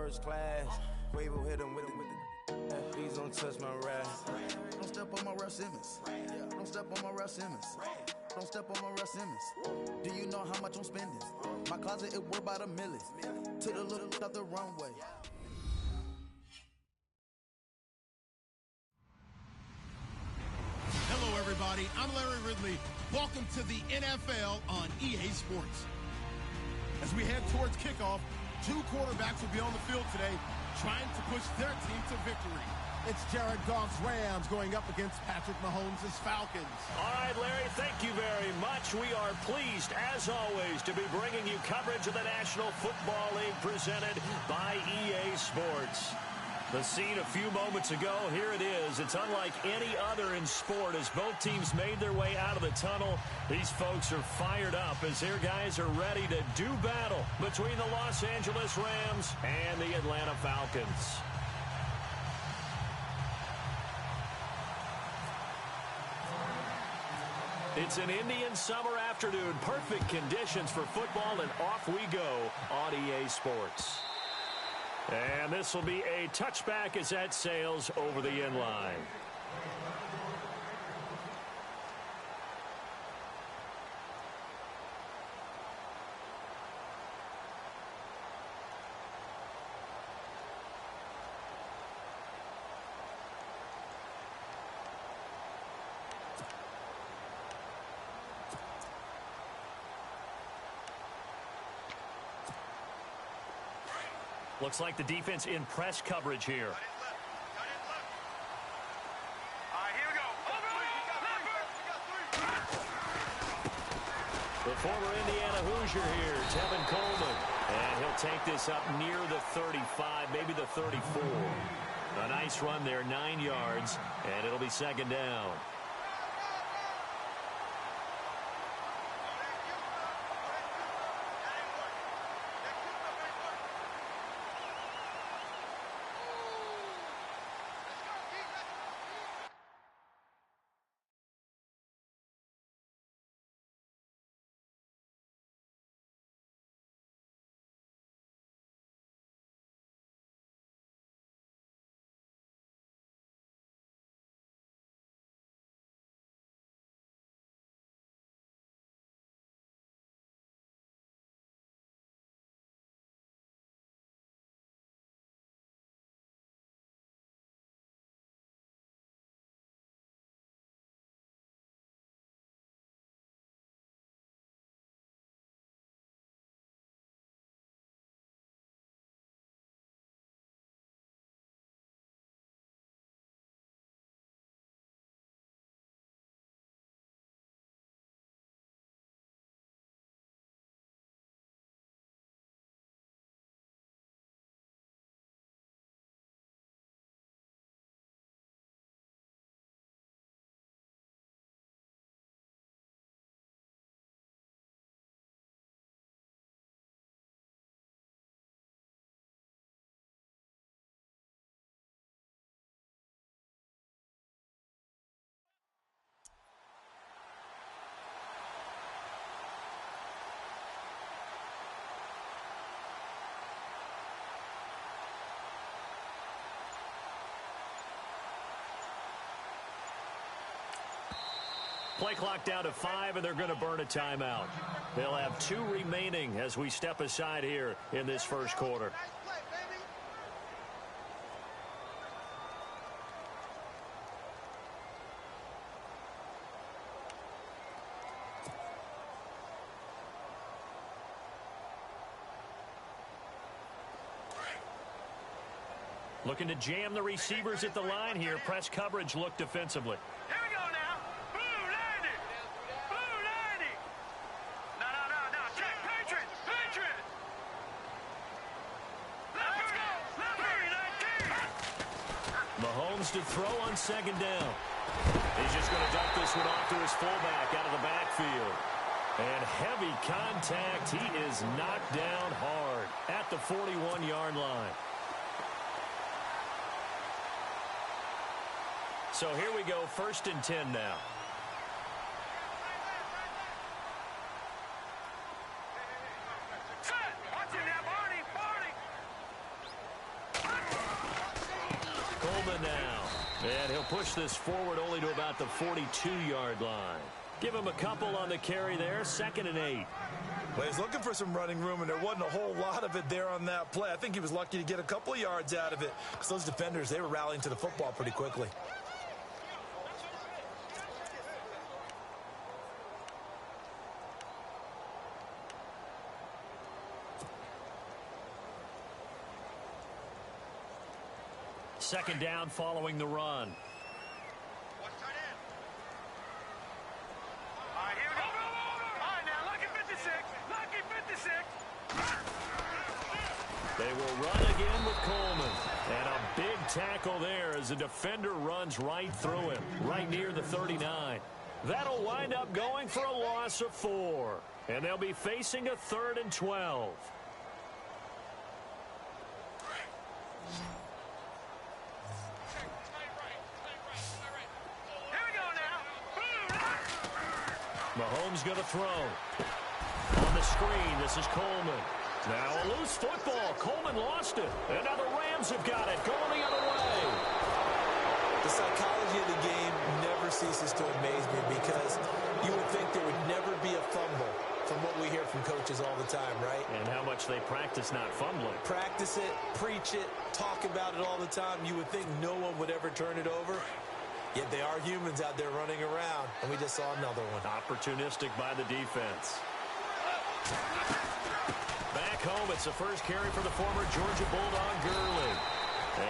first class. Quavo hit him with the please don't touch my rap. Don't step on my Russ Simmons. Don't step on my Russ Simmons. Don't step on my Russ Simmons. Do you know how much I'm spending? My closet, it worth about $1 million. To the look out the runway. Hello, everybody. I'm Larry Ridley. Welcome to the NFL on EA Sports. As we head towards kickoff, 2 quarterbacks will be on the field today trying to push their team to victory. It's Jared Goff's Rams going up against Patrick Mahomes' Falcons. All right, Larry, thank you very much. We are pleased, as always, to be bringing you coverage of the National Football League presented by EA Sports. The scene a few moments ago, here it is. It's unlike any other in sport as both teams made their way out of the tunnel. These folks are fired up as their guys are ready to do battle between the Los Angeles Rams and the Atlanta Falcons. It's an Indian summer afternoon. Perfect conditions for football, and off we go on EA Sports. And this will be a touchback as that sails over the end line. Looks like the defense in press coverage here. Here we go. The former Indiana Hoosier here, Tevin Coleman. And he'll take this up near the 35, maybe the 34. A nice run there, 9 yards, and it'll be second down. Play clock down to 5, and they're going to burn a timeout. They'll have 2 remaining as we step aside here in this first quarter. Looking to jam the receivers at the line here. Press coverage look defensively. Here we go now. Blue 90. Blue 90. No. Check. Patriot. Let's go. Mahomes to throw on second down. He's just going to dump this one off to his fullback out of the backfield. And heavy contact. He is knocked down hard at the 41-yard line. So here we go, 1st and 10 now. Watch it now, Barney. Coleman now. And he'll push this forward only to about the 42-yard line. Give him a couple on the carry there, 2nd and 8. Well, he's looking for some running room, and there wasn't a whole lot of it there on that play. I think he was lucky to get a couple of yards out of it because those defenders, they were rallying to the football pretty quickly. Second down following the run. All right, here we go. All right, now, lucky 56. Lucky 56. They will run again with Coleman. And a big tackle there as the defender runs right through him, right near the 39. That'll wind up going for a loss of 4. And they'll be facing a 3rd and 12. Mahomes going to throw. On the screen, this is Coleman. Now a loose football. Coleman lost it. And now the Rams have got it. Going the other way. The psychology of the game never ceases to amaze me because you would think there would never be a fumble from what we hear from coaches all the time, right? And how much they practice not fumbling. Practice it, preach it, talk about it all the time. You would think no one would ever turn it over. Yet they are humans out there running around, and we just saw another one. Opportunistic by the defense. Back home, it's the first carry for the former Georgia Bulldog, Gurley.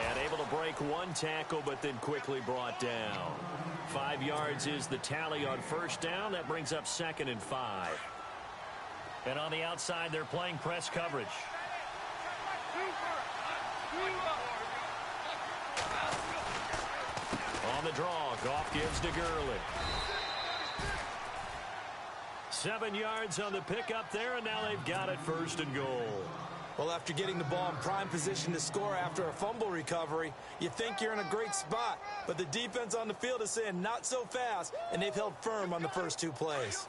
And able to break one tackle, but then quickly brought down. 5 yards is the tally on first down. That brings up 2nd and 5. And on the outside, they're playing press coverage. On the draw, Goff gives to Gurley. 7 yards on the pickup there, and now they've got it 1st and goal. Well, after getting the ball in prime position to score after a fumble recovery, you think you're in a great spot. But the defense on the field is saying not so fast, and they've held firm on the first 2 plays.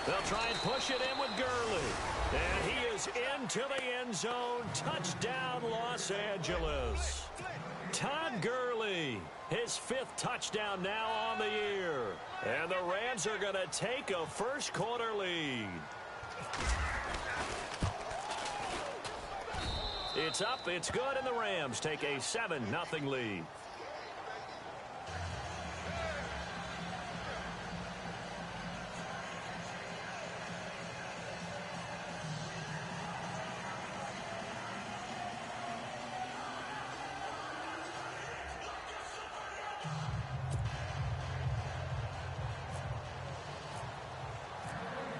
They'll try and push it in with Gurley. And he is into the end zone. Touchdown, Los Angeles. Todd Gurley, his 5th touchdown now on the year. And the Rams are going to take a first quarter lead. It's up, it's good, and the Rams take a 7-0 lead.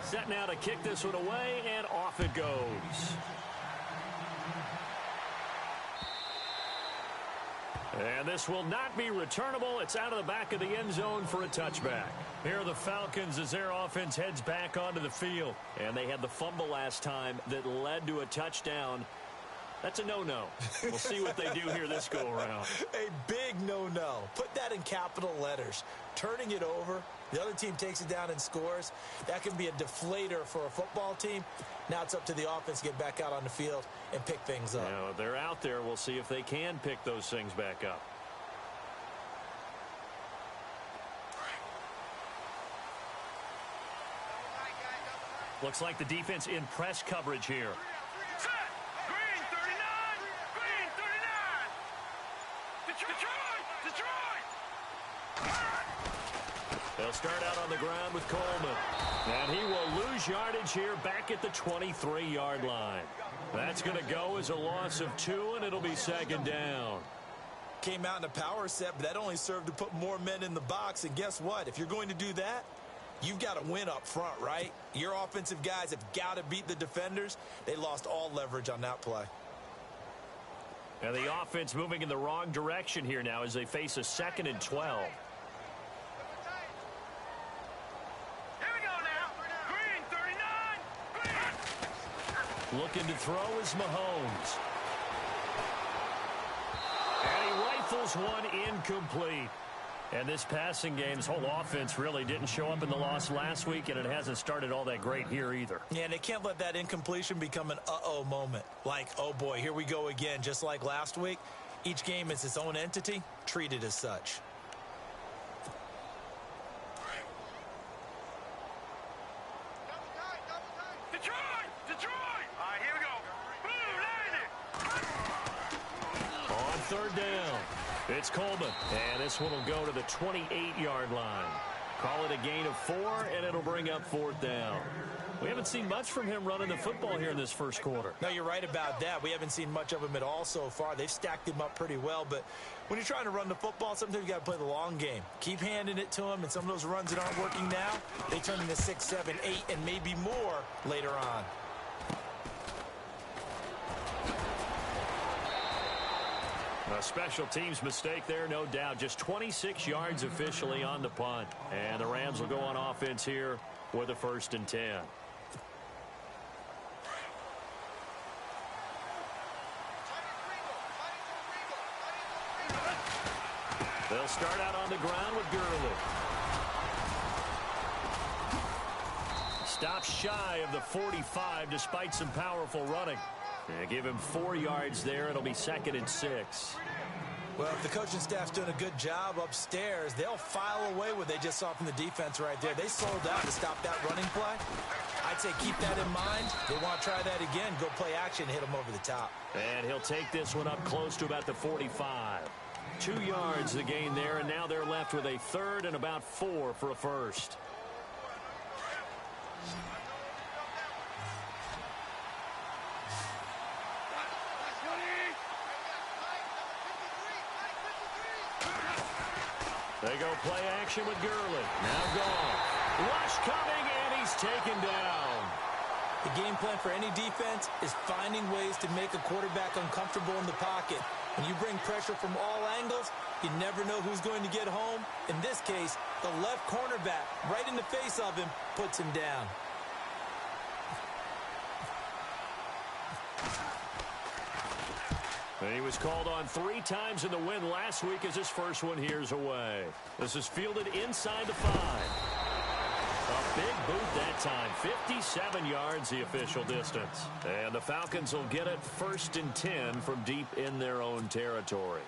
Set now to kick this one away, and off it goes. And this will not be returnable. It's out of the back of the end zone for a touchback. Here are the Falcons as their offense heads back onto the field. And they had the fumble last time that led to a touchdown. That's a no-no. We'll see what they do here this go-around. A big no-no. Put that in capital letters. Turning it over, the other team takes it down and scores. That can be a deflator for a football team. Now it's up to the offense to get back out on the field and pick things up. Now, if they're out there, we'll see if they can pick those things back up. Looks like the defense in press coverage here. Set. Green 39. Green 39. Detroit. They'll start out on the ground with Coleman. And he will lose yardage here back at the 23-yard line. That's going to go as a loss of 2, and it'll be 2nd down. Came out in a power set, but that only served to put more men in the box. And guess what? If you're going to do that, you've got to win up front, right? Your offensive guys have got to beat the defenders. They lost all leverage on that play. And the offense moving in the wrong direction here now as they face a 2nd and 12. Here we go now. Green 39. Green. Looking to throw is Mahomes. And he rifles one incomplete. And this passing game's whole offense really didn't show up in the loss last week, and it hasn't started all that great here either. Yeah, and they can't let that incompletion become an uh-oh moment. Like, oh boy, here we go again, just like last week. Each game is its own entity, treated as such. Third down. It's Coleman, and this one will go to the 28-yard line. Call it a gain of 4, and it'll bring up 4th down. We haven't seen much from him running the football here in this first quarter. No, you're right about that. We haven't seen much of him at all so far. They've stacked him up pretty well, but when you're trying to run the football, sometimes you got to play the long game. Keep handing it to him, and some of those runs that aren't working now, they turn into 6, 7, 8, and maybe more later on. A special teams mistake there, no doubt. Just 26 yards officially on the punt. And the Rams will go on offense here with a 1st and 10. They'll start out on the ground with Gurley. Stops shy of the 45 despite some powerful running. They give him 4 yards there. It'll be 2nd and 6. Well, if the coaching staff's doing a good job upstairs, they'll file away what they just saw from the defense right there. They sold out to stop that running play. I'd say keep that in mind. They want to try that again. Go play action, hit them over the top. And he'll take this one up close to about the 45. 2 yards the gain there, and now they're left with a 3rd and about 4 for a 1st. They go play action with Gurley. Now gone. Rush coming, and he's taken down. The game plan for any defense is finding ways to make a quarterback uncomfortable in the pocket. When you bring pressure from all angles, you never know who's going to get home. In this case, the left cornerback, right in the face of him, puts him down. And he was called on 3 times in the win last week as his first one here's away. This is fielded inside the 5. A big boot that time. 57 yards the official distance. And the Falcons will get it 1st and 10 from deep in their own territory.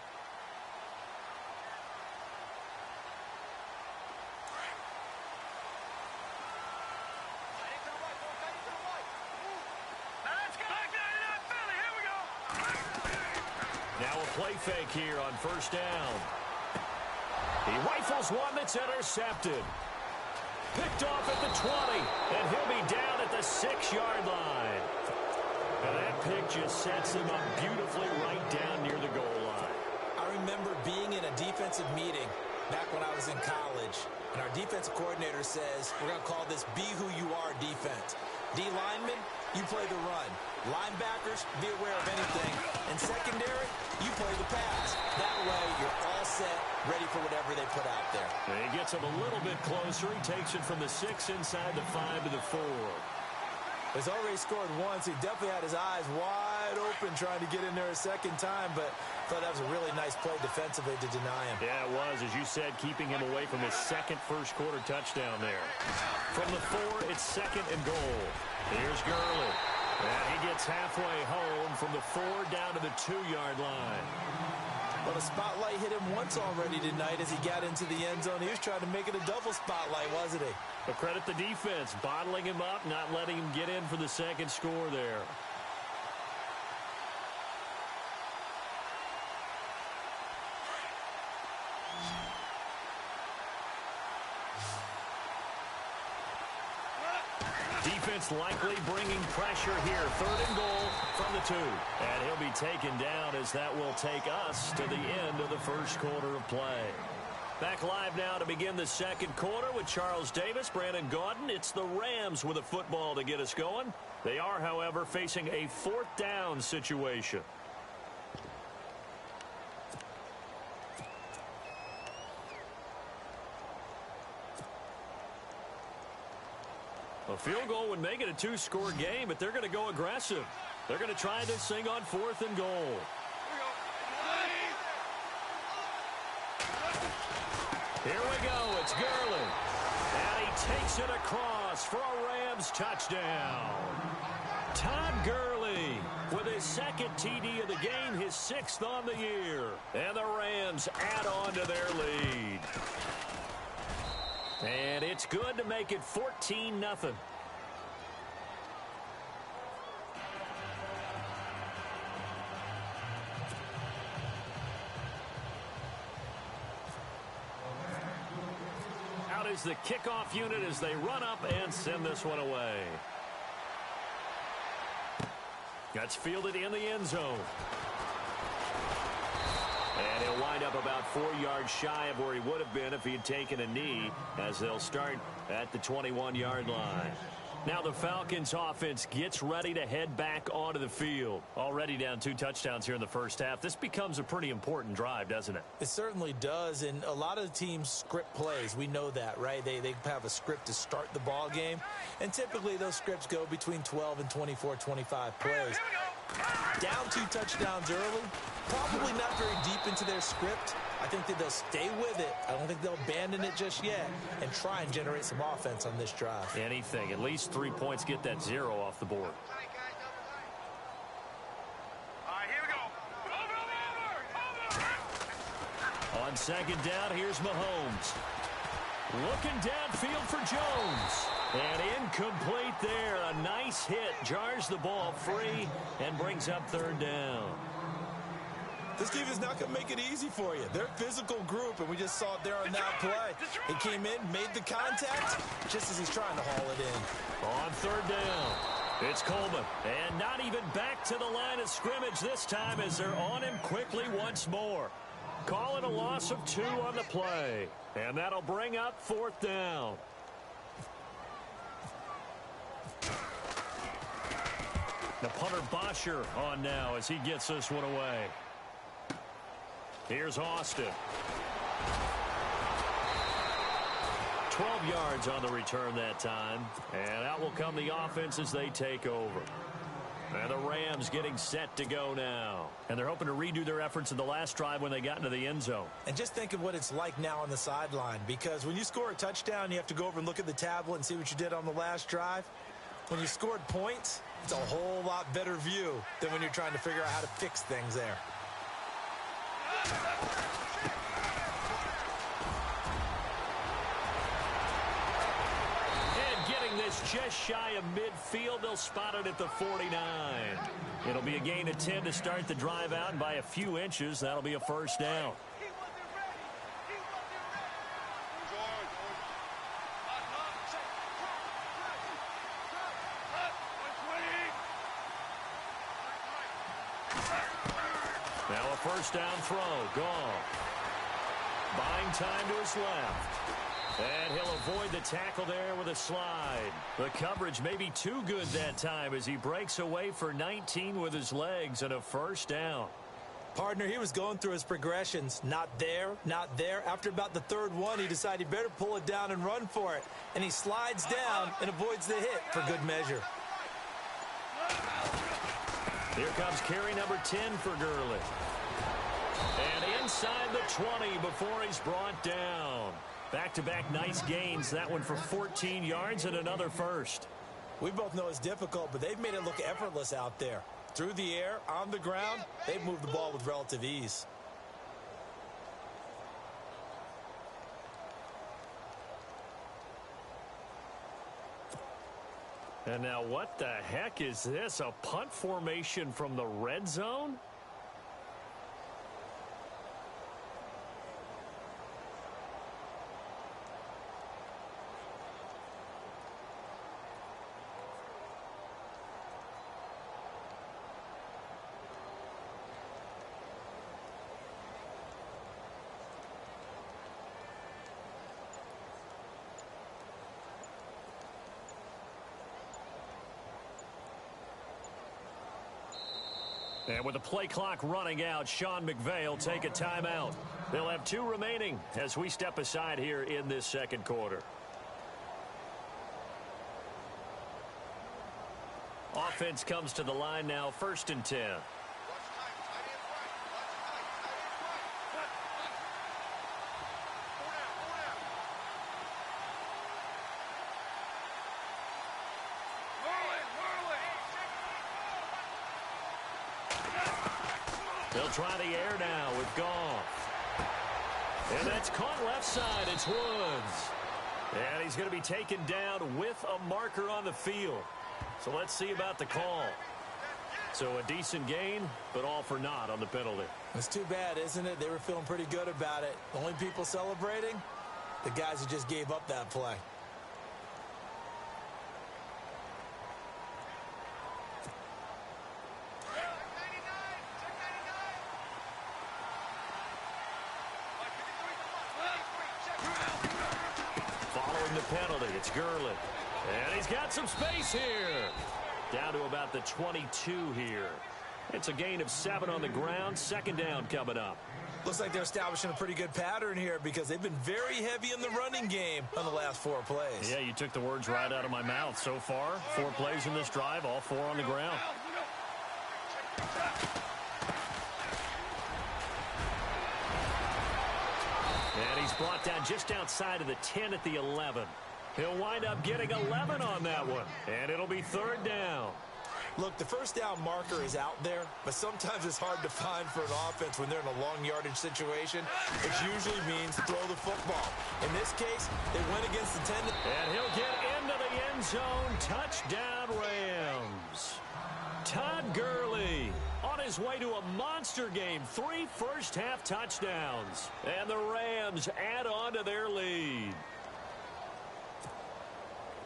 Now a play fake here on 1st down. He rifles one that's intercepted. Picked off at the 20, and he'll be down at the 6-yard line. And that pick just sets him up beautifully right down near the goal line. I remember being in a defensive meeting back when I was in college, and our defensive coordinator says, we're going to call this Be Who You Are defense. D linemen, you play the run. Linebackers, be aware of anything. And secondary, you play the pass. That way, you're all set, ready for whatever they put out there. And he gets him a little bit closer. He takes it from the 6 inside the 5 to the 4. He's already scored once. He definitely had his eyes wide open trying to get in there a second time, but I thought that was a really nice play defensively to deny him. Yeah, it was, as you said, keeping him away from his second first-quarter touchdown there. From the 4, it's 2nd and goal. Here's Gurley. And he gets halfway home from the 4 down to the 2-yard line. Well, the spotlight hit him once already tonight as he got into the end zone. He was trying to make it a double spotlight, wasn't he? But credit the defense, bottling him up, not letting him get in for the second score there. Defense likely bringing pressure here. 3rd and goal from the 2. And he'll be taken down as that will take us to the end of the first quarter of play. Back live now to begin the second quarter with Charles Davis, Brandon Gaudin. It's the Rams with a football to get us going. They are, however, facing a 4th down situation. A field goal would make it a 2-score game, but they're going to go aggressive. They're going to try this thing on 4th and goal. Here we go. It's Gurley. And he takes it across for a Rams touchdown. Todd Gurley with his second TD of the game, his 6th on the year. And the Rams add on to their lead. And it's good to make it 14-0. Out is the kickoff unit as they run up and send this one away. That's fielded in the end zone. And he'll wind up about 4 yards shy of where he would have been if he had taken a knee, as they'll start at the 21-yard line. Now the Falcons offense gets ready to head back onto the field. Already down 2 touchdowns here in the first half. This becomes a pretty important drive, doesn't it? It certainly does, and a lot of the teams script plays. We know that, right? They have a script to start the ball game, and typically those scripts go between 12 and 24, 25 plays. Down 2 touchdowns early, probably not very deep into their script. I think that they'll stay with it. I don't think they'll abandon it just yet and try and generate some offense on this drive. Anything. At least 3 points, get that 0 off the board. All right, here we go. Over. On second down, here's Mahomes. Looking downfield for Jones. And incomplete there. A nice hit. Jars the ball free and brings up 3rd down. This defense is not going to make it easy for you. They're a physical group, and we just saw it there on that play. He came in, made the contact, just as he's trying to haul it in. On 3rd down, it's Coleman. And not even back to the line of scrimmage this time as they're on him quickly once more. Call it a loss of 2 on the play. And that'll bring up 4th down. The punter Bosher on now as he gets this one away. Here's Austin. 12 yards on the return that time. And out will come the offense as they take over. And the Rams getting set to go now. And they're hoping to redo their efforts in the last drive when they got into the end zone. And just think of what it's like now on the sideline, because when you score a touchdown, you have to go over and look at the tablet and see what you did on the last drive. When you scored points, it's a whole lot better view than when you're trying to figure out how to fix things there. And getting this just shy of midfield, they'll spot it at the 49. It'll be a gain of 10 to start the drive out, and by a few inches, that'll be a 1st down. Now a 1st down throw, gone. Buying time to his left. And he'll avoid the tackle there with a slide. The coverage may be too good that time as he breaks away for 19 with his legs and a 1st down. Partner, he was going through his progressions. Not there, not there. After about the 3rd one, he decided he better pull it down and run for it. And he slides down and avoids the hit for good measure. Here comes carry number 10 for Gurley. And inside the 20 before he's brought down. Back-to-back nice gains. That one for 14 yards and another 1st. We both know it's difficult, but they've made it look effortless out there. Through the air, on the ground, they've moved the ball with relative ease. And now what the heck is this? A punt formation from the red zone? And with the play clock running out, Sean McVay will take a timeout. They'll have 2 remaining as we step aside here in this 2nd quarter. Offense comes to the line now, 1st and 10. They'll try the air now with Goff. And that's caught left side. It's Woods. And he's going to be taken down with a marker on the field. So let's see about the call. So a decent gain, but all for naught on the penalty. It's too bad, isn't it? They were feeling pretty good about it. The only people celebrating, the guys who just gave up that play. Following the penalty, it's Gurley. And he's got some space here. Down to about the 22 here. It's a gain of 7 on the ground. Second down coming up. Looks like they're establishing a pretty good pattern here because they've been very heavy in the running game on the last 4 plays. Yeah, you took the words right out of my mouth. So far, 4 plays in this drive, all 4 on the ground. And he's brought down just outside of the 10 at the 11. He'll wind up getting 11 on that one. And it'll be third down. Look, the first down marker is out there, but sometimes it's hard to find for an offense when they're in a long yardage situation, which usually means throw the football. In this case, they went against the 10. And he'll get into the end zone. Touchdown, Rams. Todd Gurley on his way to a monster game. 3 first-half touchdowns. And the Rams add on to their lead.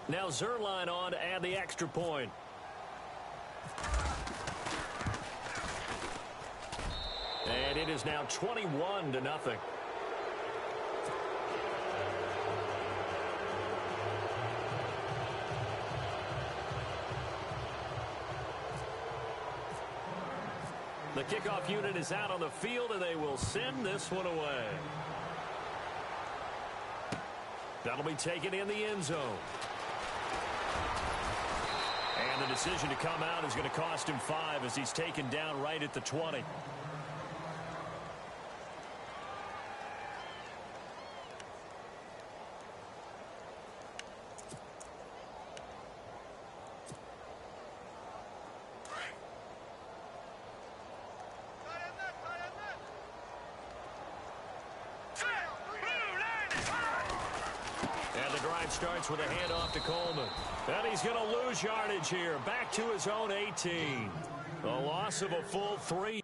Now Zerline on to add the extra point. And it is now 21-0. The kickoff unit is out on the field, and they will send this one away. That'll be taken in the end zone. And the decision to come out is going to cost him 5 as he's taken down right at the 20. Starts with a handoff to Coleman. And he's going to lose yardage here. Back to his own 18. A loss of a full 3.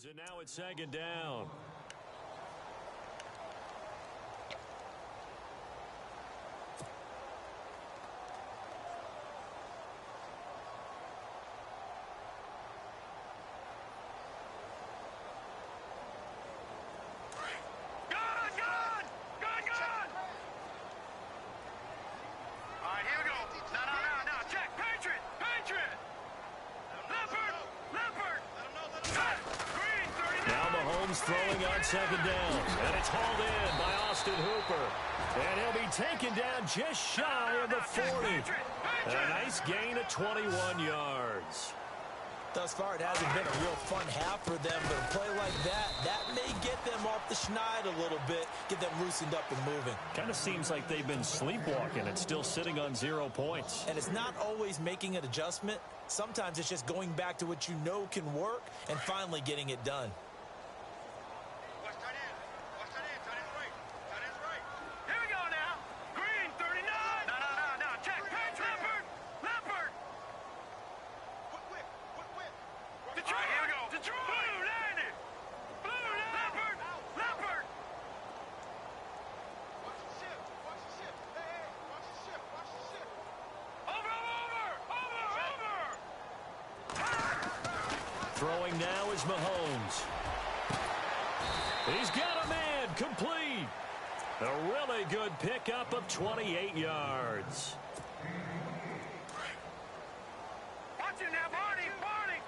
And now it's second down. Throwing on second down. And it's hauled in by Austin Hooper. And he'll be taken down just shy of the 40. A nice gain of 21 yards. Thus far, it hasn't been a real fun half for them, but a play like that may get them off the schneid a little bit, get them loosened up and moving. Kind of seems like they've been sleepwalking and still sitting on 0 points. And it's not always making an adjustment. Sometimes it's just going back to what you know can work and finally getting it done. Throwing now is Mahomes. He's got a man, complete. A really good pickup of 28 yards. Watch it now, Barney, Barney.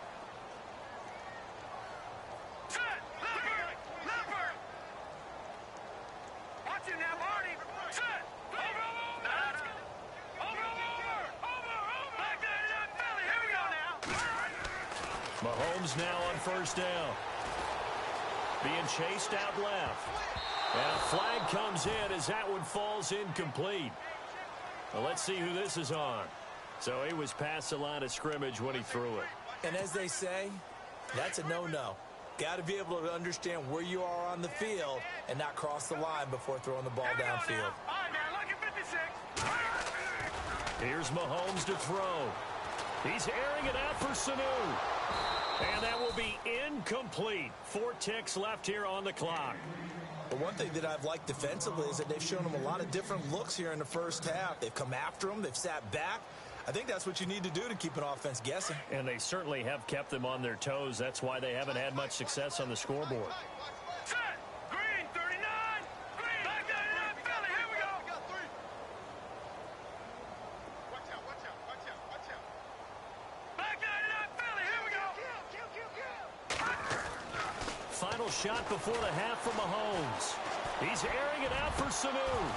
Set, Leopard. Watch it now, Barney. Set, over. Back there to that belly. Here we go now. Mahomes now on first down. Being chased out left. And a flag comes in as that one falls incomplete. Well, let's see who this is on. So he was past the line of scrimmage when he threw it. And as they say, that's a no-no. Got to be able to understand where you are on the field and not cross the line before throwing the ball downfield. All right, now, look at 56. Here's Mahomes to throw. He's airing it out for Sanu. And that will be incomplete. 4 ticks left here on the clock. But one thing that I've liked defensively is that they've shown them a lot of different looks here in the first half. They've come after them. They've sat back. I think that's what you need to do to keep an offense guessing. And they certainly have kept them on their toes. That's why they haven't had much success on the scoreboard. Set, Green, 39. Green, back there to that belly. Here we go. Watch out. Back there to that belly. Here we go. Final shot before the half from Mahomes. He's airing it out for Sanu.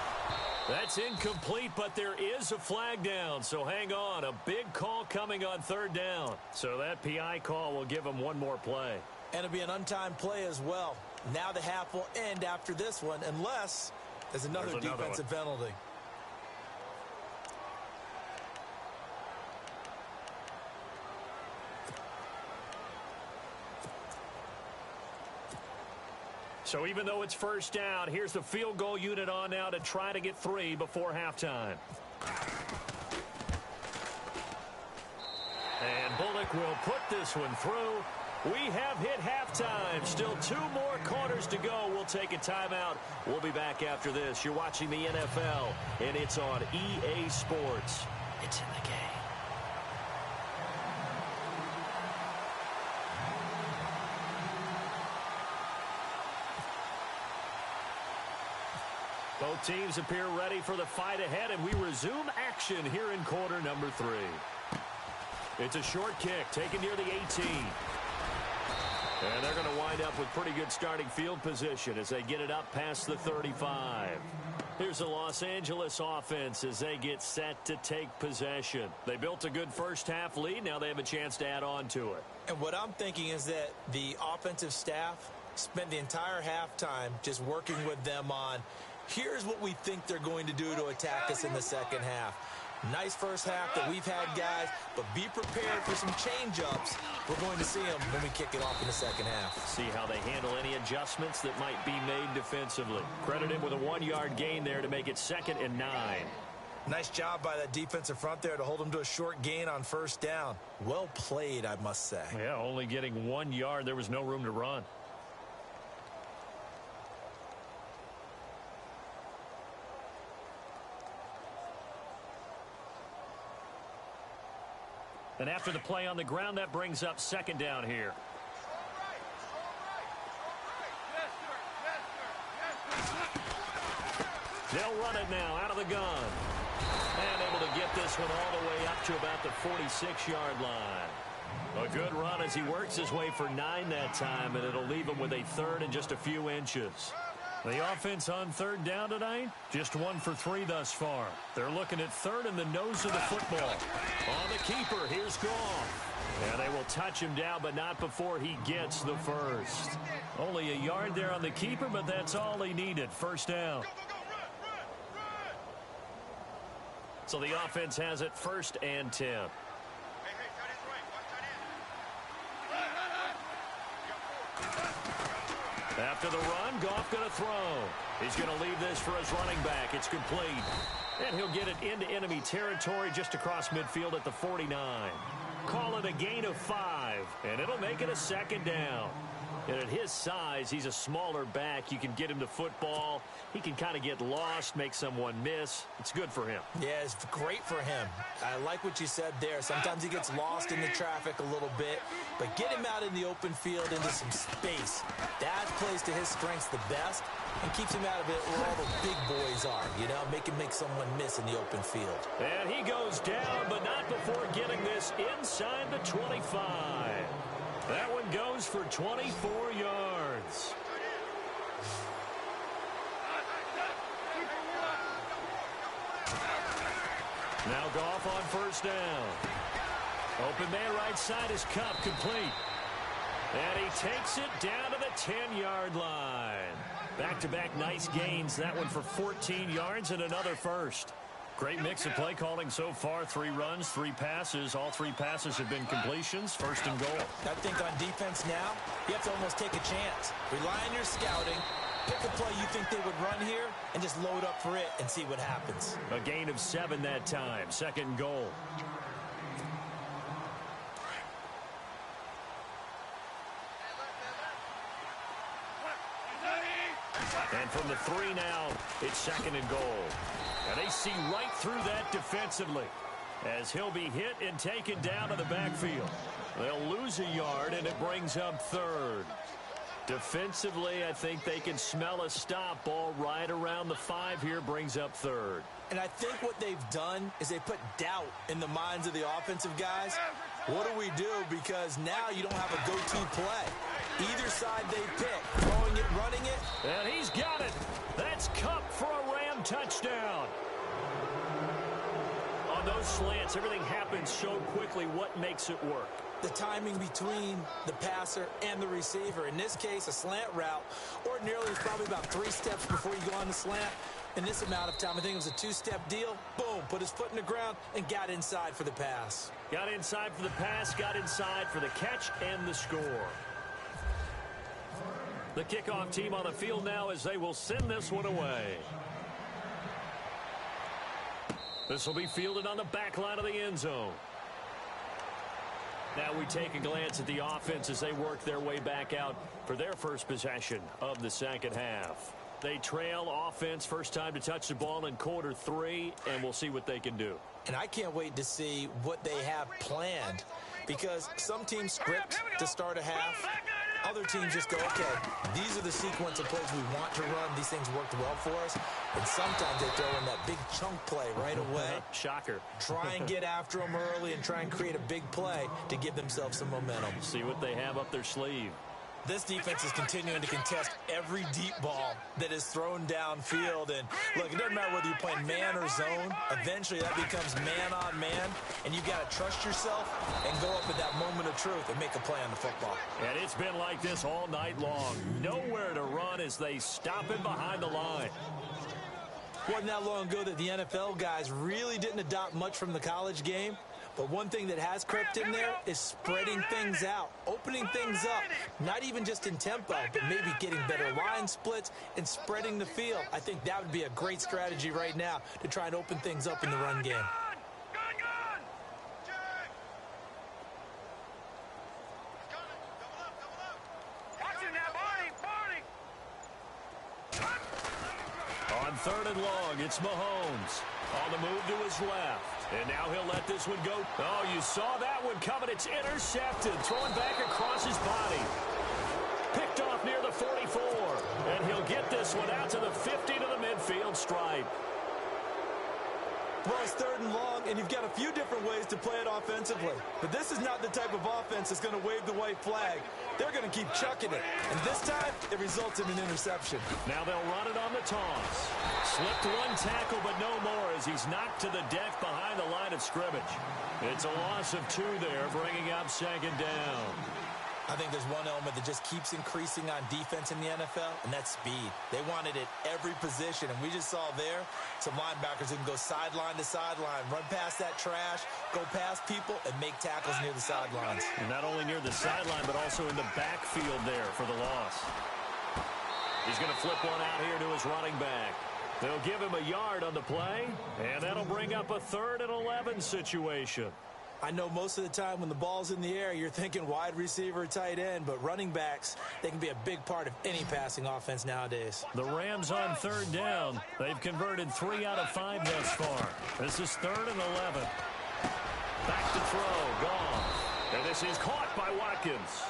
That's incomplete, but there is a flag down, so hang on. A big call coming on third down. So that PI call will give him one more play. And it'll be an untimed play as well. Now the half will end after this one, unless there's another defensive penalty. So even though it's first down, here's the field goal unit on now to try to get 3 before halftime. And Bullock will put this one through. We have hit halftime. Still 2 more quarters to go. We'll take a timeout. We'll be back after this. You're watching the NFL, and it's on EA Sports. It's in the game. Both teams appear ready for the fight ahead, and we resume action here in quarter number 3. It's a short kick taken near the 18. And they're going to wind up with pretty good starting field position as they get it up past the 35. Here's the Los Angeles offense as they get set to take possession. They built a good first half lead. Now they have a chance to add on to it. And what I'm thinking is that the offensive staff spent the entire halftime just working with them on, here's what we think they're going to do to attack us in the second half. Nice first half that we've had, guys, but be prepared for some change-ups. We're going to see them when we kick it off in the second half. See how they handle any adjustments that might be made defensively. Credit him with a 1-yard gain there to make it 2nd and 9. Nice job by that defensive front there to hold them to a short gain on first down. Well played, I must say. Yeah, only getting 1 yard. There was no room to run. And after the play on the ground, that brings up 2nd down here. They'll run it now out of the gun. And able to get this one all the way up to about the 46-yard line. A good run as he works his way for 9 that time, and it'll leave him with a 3rd and just a few inches. The offense on 3rd down tonight, just 1 for 3 thus far. They're looking at 3rd in the nose of the football. On the keeper, here's Goff. And they will touch him down, but not before he gets the first. Only a yard there on the keeper, but that's all he needed. First down. So the offense has it 1st and 10. After the run, Goff going to throw. He's going to leave this for his running back. It's complete. And he'll get it into enemy territory just across midfield at the 49. Call it a gain of 5, and it'll make it a 2nd down. And at his size, he's a smaller back. You can get him the football. He can kind of get lost, make someone miss. It's good for him. Yeah, it's great for him. I like what you said there. Sometimes he gets lost in the traffic a little bit, but get him out in the open field into some space. That plays to his strengths the best and keeps him out of it where all the big boys are, you know, make him make someone miss in the open field. And he goes down, but not before getting this inside the 25. That one goes for 24 yards. Now Goff on first down. Open man right side is Cup, complete. And he takes it down to the 10-yard line. Back-to-back nice gains. That one for 14 yards and another first. Great mix of play calling so far. 3 runs, 3 passes. All 3 passes have been completions. First and goal. I think on defense now, you have to almost take a chance. Rely on your scouting. Pick a play you think they would run here and just load up for it and see what happens. A gain of 7 that time. Second and goal. And from the 3 now, it's second and goal. And they see right through that defensively as he'll be hit and taken down to the backfield. They'll lose a yard, and it brings up third. Defensively, I think they can smell a stop. Ball right around the 5 here, brings up third. And I think what they've done is they put doubt in the minds of the offensive guys. What do we do? Because now you don't have a go-to play. Either side they pick, throwing it, running it. And he's got it. That's Cup for a Ram touchdown. On those slants, everything happens so quickly. What makes it work? The timing between the passer and the receiver. In this case, a slant route. Ordinarily, it's probably about 3 steps before you go on the slant. In this amount of time, I think it was a 2-step deal. Boom, put his foot in the ground and got inside for the pass. Got inside for the pass, got inside for the catch and the score. The kickoff team on the field now as they will send this one away. This will be fielded on the back line of the end zone. Now we take a glance at the offense as they work their way back out for their first possession of the second half. They trail offense, first time to touch the ball in quarter 3, and we'll see what they can do. And I can't wait to see what they have planned, because some teams script to start a half. Other teams just go, okay, these are the sequence of plays we want to run. These things worked well for us. And sometimes they throw in that big chunk play right away. Shocker. Try and get after them early and try and create a big play to give themselves some momentum. See what they have up their sleeve. This defense is continuing to contest every deep ball that is thrown downfield. And, look, it doesn't matter whether you're playing man or zone. Eventually, that becomes man-on-man, and you've got to trust yourself and go up at that moment of truth and make a play on the football. And it's been like this all night long. Nowhere to run as they stop him behind the line. Wasn't that long ago that the NFL guys really didn't adopt much from the college game. But one thing that has crept in there is spreading things out, opening things up, not even just in tempo, but maybe getting better line splits and spreading the field. I think that would be a great strategy right now to try and open things up in the run game. On third and long, it's Mahomes. On the move to his left. And now he'll let this one go. Oh, you saw that one coming. It's intercepted. Thrown back across his body. Picked off near the 44. And he'll get this one out to the 50 to the midfield stripe. Well, it's third and long, and you've got a few different ways to play it offensively. But this is not the type of offense that's going to wave the white flag. They're going to keep chucking it. And this time, it results in an interception. Now they'll run it on the toss. Slipped one tackle, but no more as he's knocked to the deck behind the line of scrimmage. It's a loss of 2 there, bringing up second down. I think there's one element that just keeps increasing on defense in the NFL, and that's speed. They want it at every position, and we just saw there some linebackers who can go sideline to sideline, run past that trash, go past people, and make tackles near the sidelines. And not only near the sideline, but also in the backfield there for the loss. He's going to flip one out here to his running back. They'll give him a yard on the play, and that'll bring up a 3rd and 11 situation. I know most of the time when the ball's in the air, you're thinking wide receiver, tight end, but running backs, they can be a big part of any passing offense nowadays. The Rams on third down. They've converted 3 out of 5 thus far. This is 3rd and 11. Back to throw, gone. And this is caught by Watkins.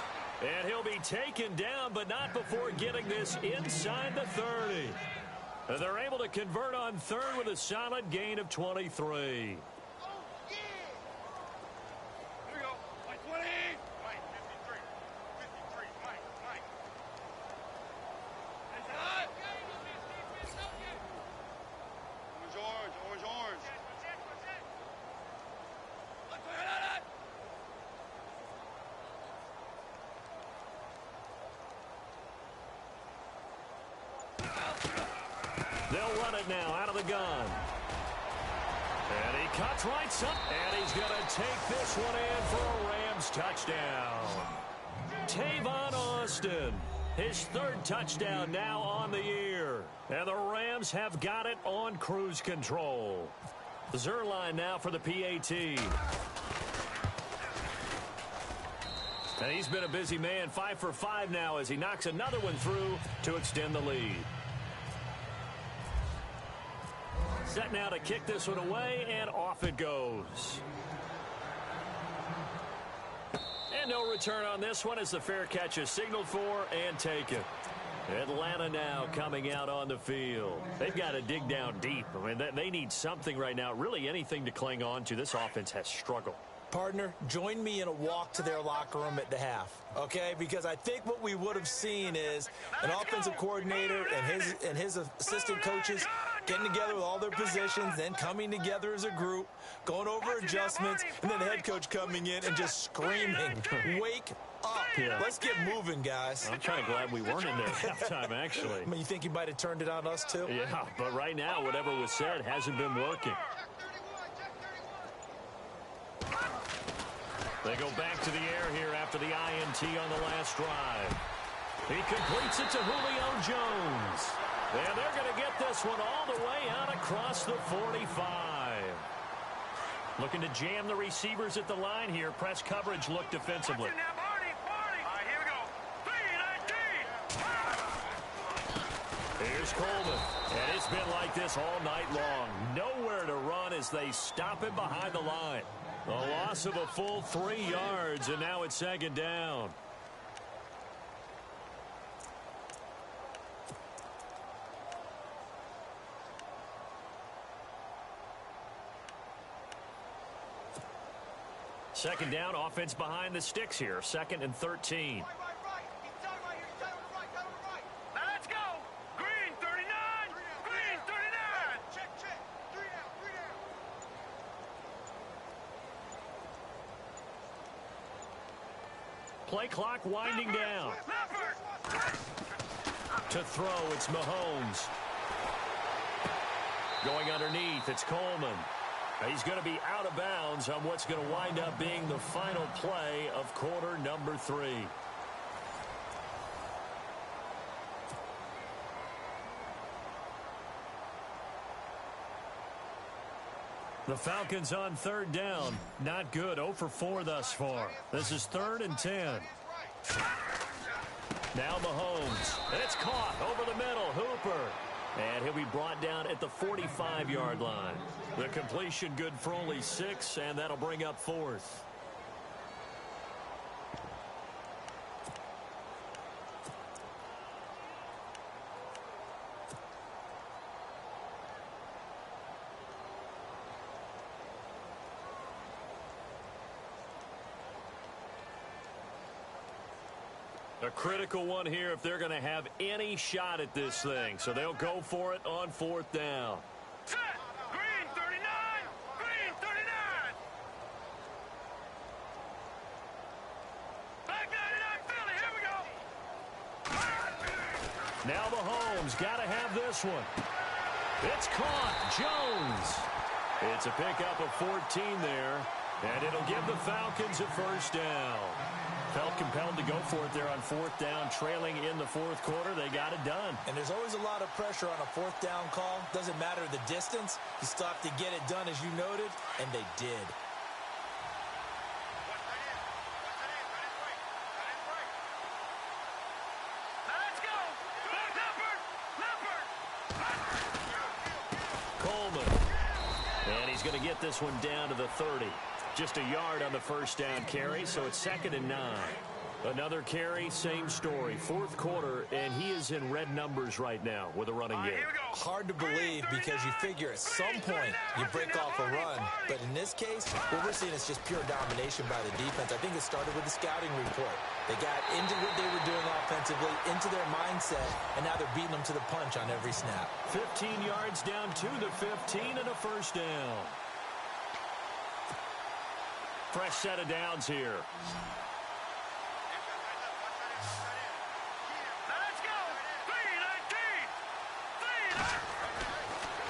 And he'll be taken down, but not before getting this inside the 30. And they're able to convert on 3rd with a solid gain of 23. They'll run it now out of the gun. And he cuts right up. And he's going to take this one in for a Rams touchdown. Tavon Austin, his 3rd touchdown now on the year. And the Rams have got it on cruise control. Zerline now for the PAT. And he's been a busy man, 5 for 5 now as he knocks another one through to extend the lead. Set now to kick this one away, and off it goes. And no return on this one as the fair catch is signaled for and taken. Atlanta now coming out on the field. They've got to dig down deep. I mean, they need something right now, really anything to cling on to. This offense has struggled. Partner, join me in a walk to their locker room at the half, okay? Because I think what we would have seen is an offensive coordinator and his assistant coaches getting together with all their positions, then coming together as a group, going over adjustments, and then the head coach coming in and just screaming, wake up. Yeah. Let's get moving, guys. I'm kind of glad we weren't in there at halftime, actually. I mean, you think you might have turned it on us, too? Yeah, but right now, whatever was said hasn't been working. They go back to the air here after the INT on the last drive. He completes it to Julio Jones. And they're going to get this one all the way out across the 45. Looking to jam the receivers at the line here. Press coverage look defensively. Here's Coleman. And it's been like this all night long. Nowhere to run as they stop him behind the line. A loss of a full 3 yards, and now it's 2nd down. Second down, offense behind the sticks here. 2nd and 13. Play clock winding down. To throw, it's Mahomes. Going underneath, it's Coleman. He's going to be out of bounds on what's going to wind up being the final play of quarter number 3. The Falcons on 3rd down. Not good. 0 for 4 thus far. This is 3rd and 10. Now Mahomes. It's caught over the middle. Hooper. And he'll be brought down at the 45-yard line. The completion good for only 6, and that'll bring up 4th. A critical one here if they're going to have any shot at this thing. So they'll go for it on 4th down. Set! Green 39! Green 39! Back 99 Philly, here we go! Now Mahomes got to have this one. It's caught. Jones. It's a pickup of 14 there. And it'll give the Falcons a 1st down. Felt compelled to go for it there on 4th down, trailing in the 4th quarter. They got it done. And there's always a lot of pressure on a 4th down call. Doesn't matter the distance. You still have to get it done, as you noted, and they did. going to get this one down to the 30. Just a yard on the first down carry, so it's 2nd and 9. Another carry, same story. Fourth quarter, and he is in red numbers right now with a running game. Hard to believe because you figure at some point you break off a run. But in this case, what we're seeing is just pure domination by the defense. I think it started with the scouting report. They got into what they were doing offensively, into their mindset, and now they're beating them to the punch on every snap. 15 yards down to the 15 and a first down. Fresh set of downs here.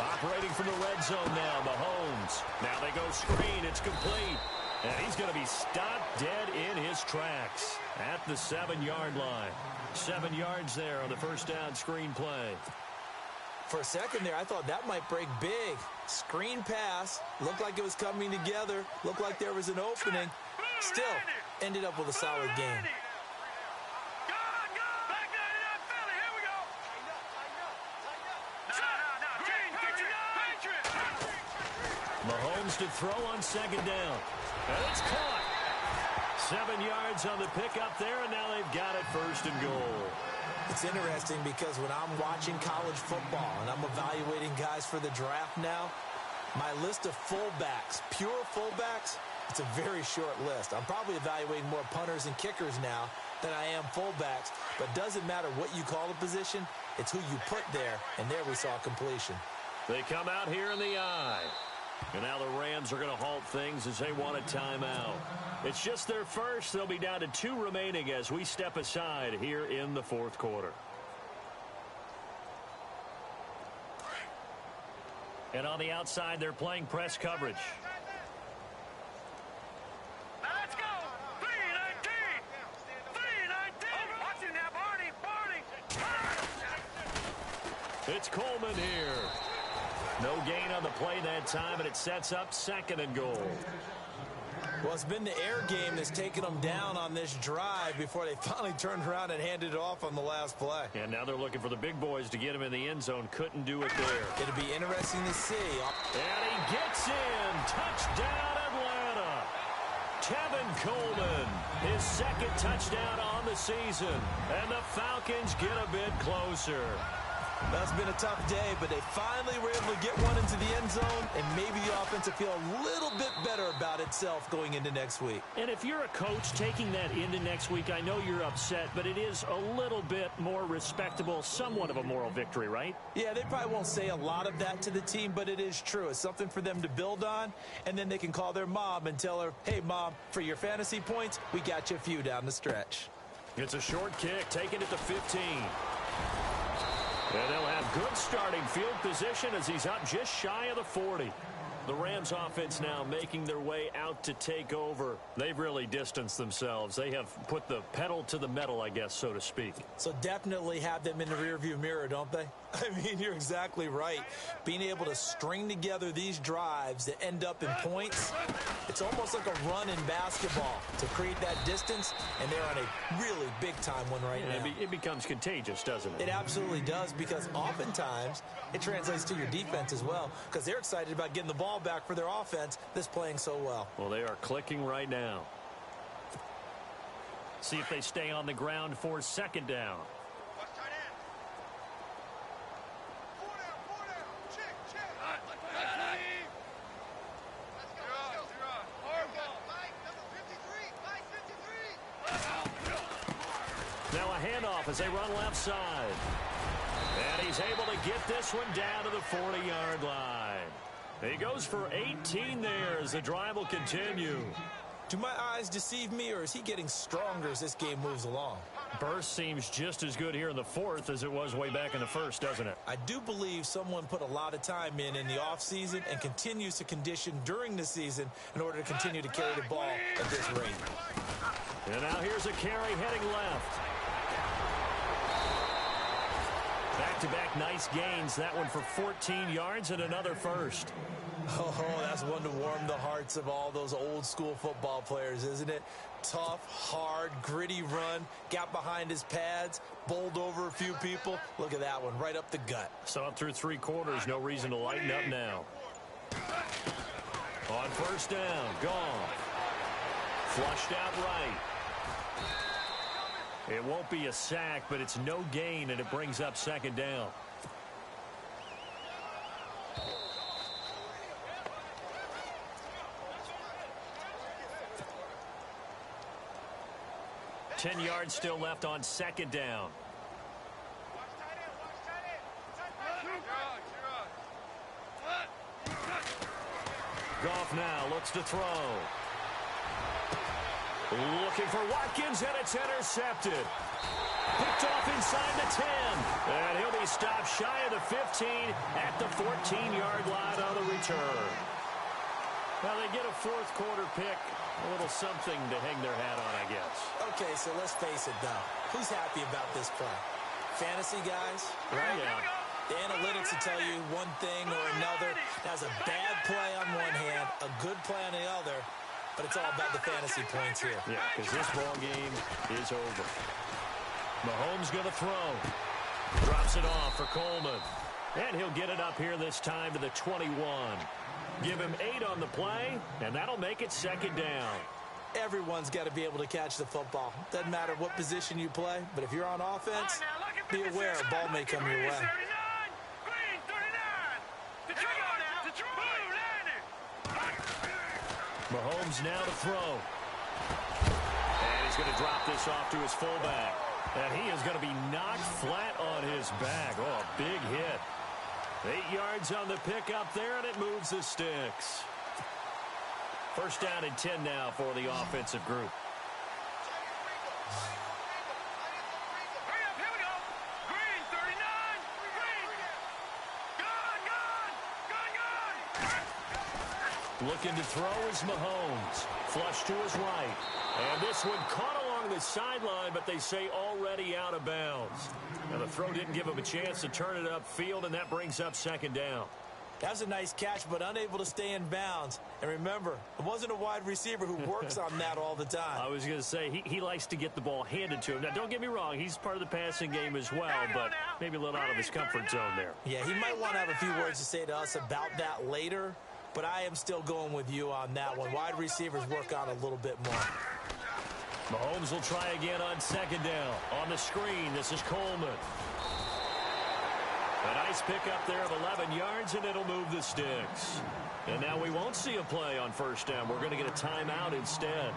Operating from the red zone now, Mahomes. Now they go screen. It's complete. And he's going to be stopped dead in his tracks at the 7-yard line. 7 yards there on the first down screen play. For a second there, I thought that might break big. Screen pass. Looked like it was coming together. Looked like there was an opening. Still, ended up with a solid game. Mahomes to throw on second down. And it's caught. 7 yards on the pickup there, and now they've got it first and goal. It's interesting because when I'm watching college football and I'm evaluating guys for the draft now, my list of fullbacks, pure fullbacks, it's a very short list. I'm probably evaluating more punters and kickers now than I am fullbacks, but it doesn't matter what you call a position, it's who you put there, and there we saw completion. They come out here in the eye. And now the Rams are going to halt things as they want a timeout. It's just their first. They'll be down to 2 remaining as we step aside here in the fourth quarter. And on the outside, they're playing press coverage. Let's go! 3-19! Watching now, Barney! It's Coleman here. No gain on the play that time, and it sets up 2nd and goal. Well, it's been the air game that's taken them down on this drive before they finally turned around and handed it off on the last play. And now they're looking for the big boys to get him in the end zone. Couldn't do it there. It'll be interesting to see. And he gets in. Touchdown, Atlanta. Tevin Coleman, his 2nd touchdown on the season. And the Falcons get a bit closer. That's been a tough day, but they finally were able to get one into the end zone, and maybe the offense will feel a little bit better about itself going into next week. And if you're a coach taking that into next week, I know you're upset, but it is a little bit more respectable, somewhat of a moral victory, right? Yeah, they probably won't say a lot of that to the team, but it is true. It's something for them to build on, and then they can call their mom and tell her, hey, Mom, for your fantasy points, we got you a few down the stretch. It's a short kick, taking it to 15. And they'll have good starting field position as he's up just shy of the 40. The Rams offense now making their way out to take over. They've really distanced themselves. They have put the pedal to the metal, I guess, so to speak. So definitely have them in the rearview mirror, don't they? I mean, you're exactly right. Being able to string together these drives that end up in points, it's almost like a run in basketball to create that distance, and they're on a really big-time one right now. It becomes contagious, doesn't it? It absolutely does, because oftentimes it translates to your defense as well, because they're excited about getting the ball back for their offense that's playing so well. Well, they are clicking right now. See if they stay on the ground for 2nd down. Now a handoff as they run left side. And he's able to get this one down to the 40-yard line. He goes for 18 there as the drive will continue. Do my eyes deceive me, or is he getting stronger as this game moves along? Burst seems just as good here in the 4th as it was way back in the 1st, doesn't it? I do believe someone put a lot of time in the offseason and continues to condition during the season in order to continue to carry the ball at this rate. And now here's a carry heading left. Back-to-back nice gains. That one for 14 yards and another first. Oh, that's one to warm the hearts of all those old-school football players, isn't it? Tough, hard, gritty run, got behind his pads, bowled over a few people. Look at that one, right up the gut. So up through 3 quarters, no reason to lighten up now. On first down, Goff. Flushed out right. It won't be a sack, but it's no gain, and it brings up second down. Ten yards still left on second down. Goff now looks to throw. Looking for Watkins, and it's intercepted. Picked off inside the 10. And he'll be stopped shy of the 15 at the 14-yard line on the return. Well, they get a fourth quarter pick. A little something to hang their hat on, I guess. Okay, so let's face it, though. Who's happy about this play? Fantasy guys, right? Yeah. The analytics will tell you one thing or another. That's a bad play on one hand, a good play on the other, but it's all about the fantasy points here. Yeah, because this ball game is over. Mahomes going to throw. Drops it off for Coleman. And he'll get it up here this time to the 21. Give him 8 on the play, and that'll make it second down. Everyone's got to be able to catch the football. Doesn't matter what position you play, but if you're on offense, be aware a ball may come your way. Mahomes now to throw. And he's going to drop this off to his fullback. And he is going to be knocked flat on his back. Oh, a big hit. 8 yards on the pickup there, and it moves the sticks. First down and 10 now for the offensive group. Looking to throw is Mahomes. Flush to his right. And this one caught along the sideline, but they say already out of bounds. Now the throw didn't give him a chance to turn it upfield, and that brings up second down. That was a nice catch, but unable to stay in bounds. And remember, it wasn't a wide receiver who works on that all the time. I was going to say, he likes to get the ball handed to him. Now, don't get me wrong, he's part of the passing game as well, but maybe a little out of his comfort zone there. Yeah, he might want to have a few words to say to us about that later, but I am still going with you on that one. Wide receivers work on a little bit more. Mahomes will try again on second down. On the screen, this is Coleman. A nice pickup there of 11 yards, and it'll move the sticks. And now we won't see a play on first down. We're going to get a timeout instead,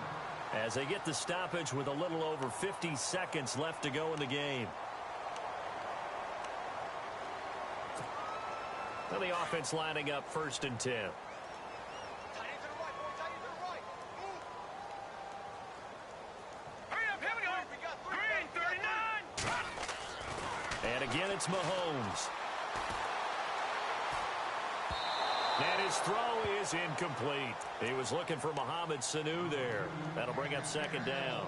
as they get the stoppage with a little over 50 seconds left to go in the game. Now the offense lining up first and 10. And again, it's Mahomes. And his throw is incomplete. He was looking for Mohamed Sanu there. That'll bring up second down.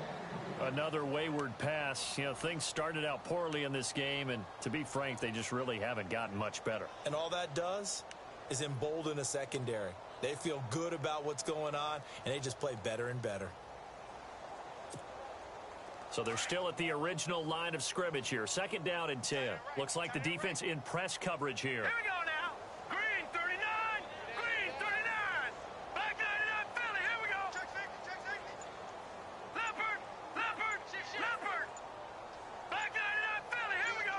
Another wayward pass. You know, things started out poorly in this game, and to be frank, they just really haven't gotten much better. And all that does is embolden a secondary. They feel good about what's going on, and they just play better and better. So they're still at the original line of scrimmage here. Second down and 10. Looks like the defense in press coverage here. Here we go now. Green 39. Green 39. Back 99 Philly. Here we go. Check safety. Leopard. Leopard. Leopard. Back 99 Philly. Here we go.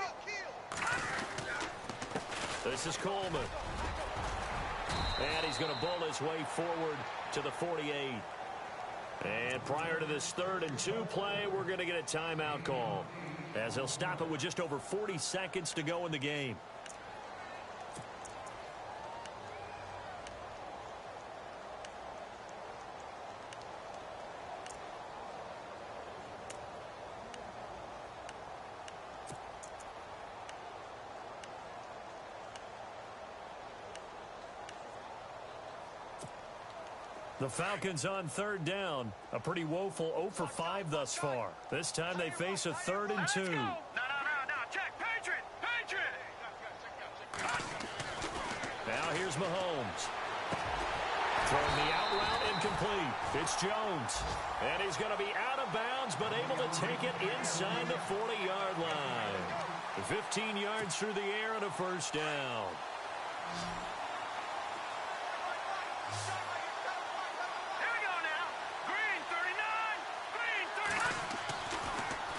This is Coleman. And he's going to bull his way forward to the 48. And prior to this 3rd and 2 play, we're going to get a timeout call, as they'll stop it with just over 40 seconds to go in the game. The Falcons on 3rd down. A pretty woeful 0 for 5 thus far. This time they face a 3rd and 2. No. Check. Patriot. Now here's Mahomes. Throwing the out route incomplete. It's Jones. And he's going to be out of bounds, but able to take it inside the 40-yard line. 15 yards through the air and a first down.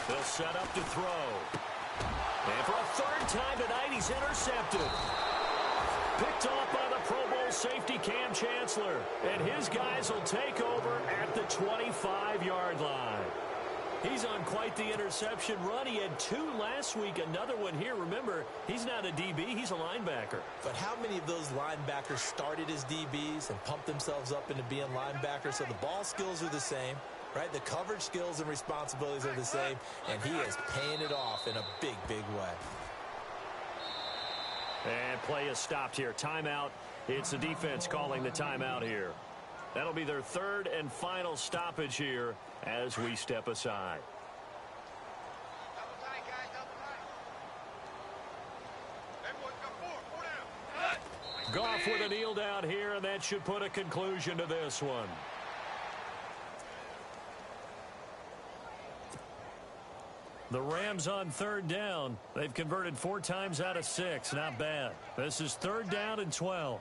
They'll set up to throw. And for a third time tonight, he's intercepted. Picked off by the Pro Bowl safety Cam Chancellor. And his guys will take over at the 25-yard line. He's on quite the interception run. He had 2 last week, another one here. Remember, he's not a DB, he's a linebacker. But how many of those linebackers started as DBs and pumped themselves up into being linebackers? So the ball skills are the same, right? The coverage skills and responsibilities are the same, and he is paying it off in a big, big way. And play is stopped here. Timeout. It's the defense calling the timeout here. That'll be their 3rd and final stoppage here as we step aside. Double tight, guys, double tight. Everyone come forward, Goff with a kneel down here, and that should put a conclusion to this one. The Rams on 3rd down. They've converted 4 times out of 6. Not bad. This is 3rd down and 12.